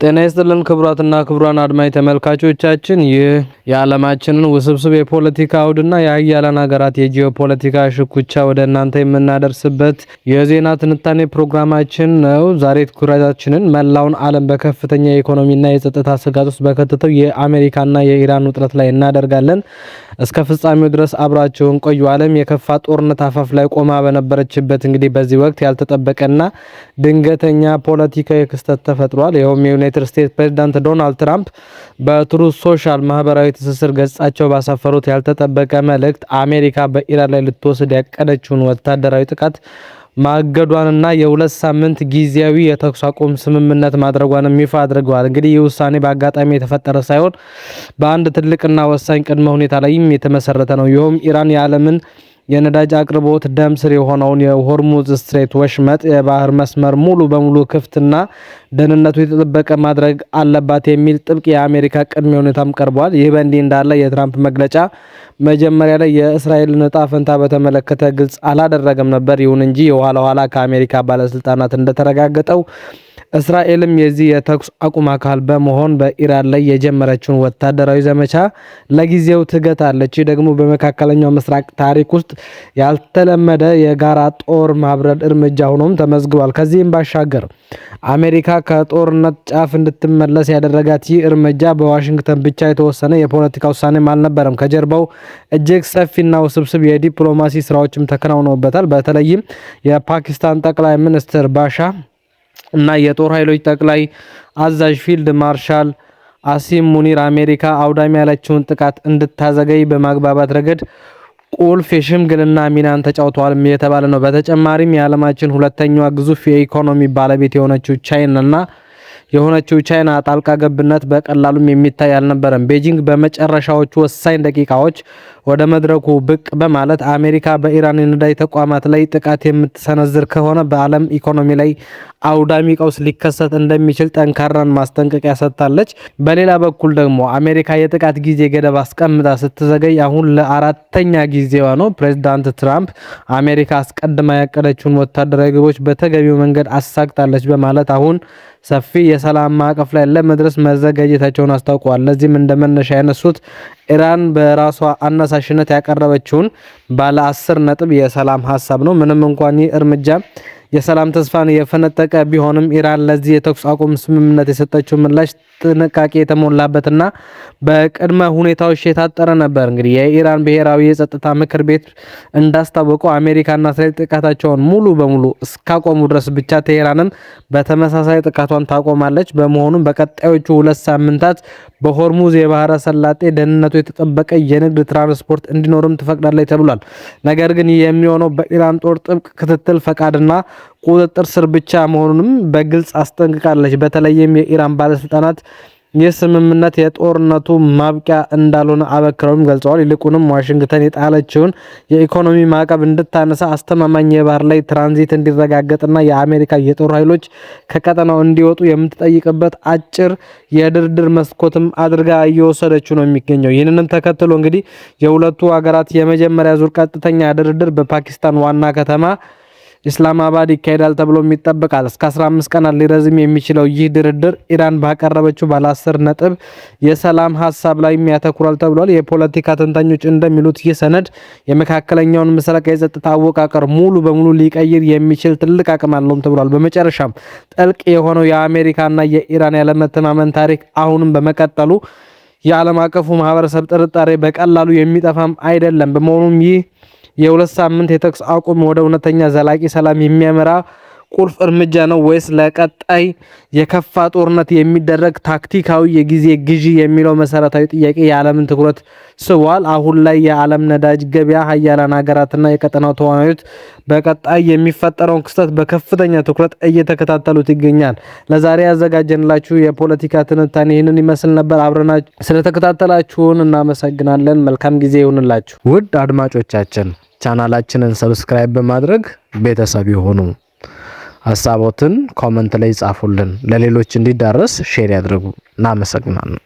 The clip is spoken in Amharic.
ጤና ይስጥልን ክቡራትና ክቡራን አድማጭ ተመልካቾቻችን፣ ይህ የዓለማችንን ውስብስብ የፖለቲካ አውድና የሀያላን ሀገራት የጂኦፖለቲካ ሽኩቻ ወደ እናንተ የምናደርስበት የዜና ትንታኔ ፕሮግራማችን ነው። ዛሬ ትኩረታችንን መላውን ዓለም በከፍተኛ የኢኮኖሚና የጸጥታ ስጋት ውስጥ በከተተው የአሜሪካና የኢራን ውጥረት ላይ እናደርጋለን። እስከ ፍጻሜው ድረስ አብራችሁን ቆዩ። ዓለም የከፋ ጦርነት አፋፍ ላይ ቆማ በነበረችበት እንግዲህ በዚህ ወቅት ያልተጠበቀና ድንገተኛ ፖለቲካዊ ክስተት ተፈጥሯል። ይኸውም የዩናይትድ ስቴትስ ፕሬዝዳንት ዶናልድ ትራምፕ በትሩዝ ሶሻል ማህበራዊ ትስስር ገጻቸው ባሰፈሩት ያልተጠበቀ መልእክት አሜሪካ በኢራን ላይ ልትወስድ ያቀደችውን ወታደራዊ ጥቃት ማገዷንና የሁለት ሳምንት ጊዜያዊ የተኩስ አቁም ስምምነት ማድረጓንም ይፋ አድርገዋል። እንግዲህ ይህ ውሳኔ በአጋጣሚ የተፈጠረ ሳይሆን በአንድ ትልቅና ወሳኝ ቅድመ ሁኔታ ላይም የተመሰረተ ነው። ይኸውም ኢራን የዓለምን የነዳጅ አቅርቦት ደም ስር የሆነውን የሆርሙዝ ስትሬት ወሽመጥ የባህር መስመር ሙሉ በሙሉ ክፍትና ደህንነቱ የተጠበቀ ማድረግ አለባት የሚል ጥብቅ የአሜሪካ ቅድመ ሁኔታም ቀርቧል። ይህ በእንዲህ እንዳለ የትራምፕ መግለጫ መጀመሪያ ላይ የእስራኤልን ዕጣ ፈንታ በተመለከተ ግልጽ አላደረገም ነበር። ይሁን እንጂ የኋላ ኋላ ከአሜሪካ ባለስልጣናት እንደተረጋገጠው እስራኤልም የዚህ የተኩስ አቁም አካል በመሆን በኢራን ላይ የጀመረችውን ወታደራዊ ዘመቻ ለጊዜው ትገታለች። ደግሞ በመካከለኛው ምስራቅ ታሪክ ውስጥ ያልተለመደ የጋራ ጦር ማብረድ እርምጃ ሆኖም ተመዝግቧል። ከዚህም ባሻገር አሜሪካ ከጦርነት ጫፍ እንድትመለስ ያደረጋት ይህ እርምጃ በዋሽንግተን ብቻ የተወሰነ የፖለቲካ ውሳኔም አልነበረም። ከጀርባው እጅግ ሰፊና ውስብስብ የዲፕሎማሲ ስራዎችም ተከናውነውበታል። በተለይም የፓኪስታን ጠቅላይ ሚኒስትር ባሻ እና የጦር ኃይሎች ጠቅላይ አዛዥ ፊልድ ማርሻል አሲም ሙኒር አሜሪካ አውዳሚ ያለችውን ጥቃት እንድታዘገይ በማግባባት ረገድ ቁልፍ የሽምግልና ሚናን ተጫውተዋል የተባለ ነው። በተጨማሪም የዓለማችን ሁለተኛዋ ግዙፍ የኢኮኖሚ ባለቤት የሆነችው ቻይና ጣልቃ ገብነት በቀላሉም የሚታይ አልነበረም። ቤጂንግ በመጨረሻዎቹ ወሳኝ ደቂቃዎች ወደ መድረኩ ብቅ በማለት አሜሪካ በኢራን የነዳጅ ተቋማት ላይ ጥቃት የምትሰነዝር ከሆነ በዓለም ኢኮኖሚ ላይ አውዳሚ ቀውስ ሊከሰት እንደሚችል ጠንካራን ማስጠንቀቂያ ሰጥታለች። በሌላ በኩል ደግሞ አሜሪካ የጥቃት ጊዜ ገደብ አስቀምጣ ስትዘገይ አሁን ለአራተኛ ጊዜዋ ነው። ፕሬዝዳንት ትራምፕ አሜሪካ አስቀድማ ያቀደችውን ወታደራዊ ግቦች በተገቢው መንገድ አሳክታለች በማለት አሁን ሰፊ የሰላም ማዕቀፍ ላይ ለመድረስ መዘጋጀታቸውን አስታውቀዋል። ለዚህም እንደመነሻ ያነሱት ኢራን በራሷ አነሳሽነት ያቀረበችውን ባለ 10 ነጥብ የሰላም ሀሳብ ነው። ምንም እንኳን ይህ እርምጃ የሰላም ተስፋን የፈነጠቀ ቢሆንም ኢራን ለዚህ የተኩስ አቁም ስምምነት የሰጠችው ምላሽ ጥንቃቄ የተሞላበትና በቅድመ ሁኔታዎች የታጠረ ነበር። እንግዲህ የኢራን ብሔራዊ የጸጥታ ምክር ቤት እንዳስታወቀው አሜሪካና እስራኤል ጥቃታቸውን ሙሉ በሙሉ እስካቆሙ ድረስ ብቻ ቴህራንም በተመሳሳይ ጥቃቷን ታቆማለች። በመሆኑም በቀጣዮቹ 2 ሳምንታት በሆርሙዝ የባህረ ሰላጤ ደህንነቱ የተጠበቀ የንግድ ትራንስፖርት እንዲኖርም ትፈቅዳለች ተብሏል። ነገር ግን ይህ የሚሆነው በኢራን ጦር ጥብቅ ክትትል ፈቃድና ቁጥጥር ስር ብቻ መሆኑንም በግልጽ አስጠንቅቃለች። በተለይም የኢራን ባለስልጣናት ይህ ስምምነት የጦርነቱ ማብቂያ እንዳልሆነ አበክረውም ገልጸዋል። ይልቁንም ዋሽንግተን የጣለችውን የኢኮኖሚ ማዕቀብ እንድታነሳ፣ አስተማማኝ የባህር ላይ ትራንዚት እንዲረጋገጥና የአሜሪካ የጦር ኃይሎች ከቀጠናው እንዲወጡ የምትጠይቅበት አጭር የድርድር መስኮትም አድርጋ እየወሰደችው ነው የሚገኘው። ይህንንም ተከትሎ እንግዲህ የሁለቱ ሀገራት የመጀመሪያ ዙር ቀጥተኛ ድርድር በፓኪስታን ዋና ከተማ ኢስላማባድ ይካሄዳል ተብሎ ይጠበቃል። እስከ 15 ቀናት ሊረዝም የሚችለው ይህ ድርድር ኢራን ባቀረበችው ባለ 10 ነጥብ የሰላም ሀሳብ ላይ ያተኩራል ተብሏል። የፖለቲካ ተንታኞች እንደሚሉት ይህ ሰነድ የመካከለኛውን ምስራቅ የጸጥታ አወቃቀር ሙሉ በሙሉ ሊቀይር የሚችል ትልቅ አቅም አለው ተብሏል። በመጨረሻም ጥልቅ የሆነው የአሜሪካና የኢራን ያለመተማመን ታሪክ አሁንም በመቀጠሉ የዓለም አቀፉ ማህበረሰብ ጥርጣሬ በቀላሉ የሚጠፋም አይደለም። በመሆኑም ይህ የ2 ሳምንት የተኩስ አቁም ወደ እውነተኛ ዘላቂ ሰላም የሚያመራ ቁልፍ እርምጃ ነው ወይስ ለቀጣይ የከፋ ጦርነት የሚደረግ ታክቲካዊ የጊዜ ግዢ የሚለው መሰረታዊ ጥያቄ የዓለምን ትኩረት ስቧል። አሁን ላይ የዓለም ነዳጅ ገበያ ሀያላን ሀገራትና የቀጠናው ተዋናዮች በቀጣይ የሚፈጠረውን ክስተት በከፍተኛ ትኩረት እየተከታተሉት ይገኛል። ለዛሬ ያዘጋጀንላችሁ የፖለቲካ ትንታኔ ይህንን ይመስል ነበር። አብረናችሁ ስለተከታተላችሁን እናመሰግናለን። መልካም ጊዜ ይሁንላችሁ። ውድ አድማጮቻችን ቻናላችንን ሰብስክራይብ በማድረግ ቤተሰብ ይሁኑ። ሀሳቦትን ኮሜንት ላይ ጻፉልን። ለሌሎች እንዲዳረስ ሼር ያድርጉ። እናመሰግናለን።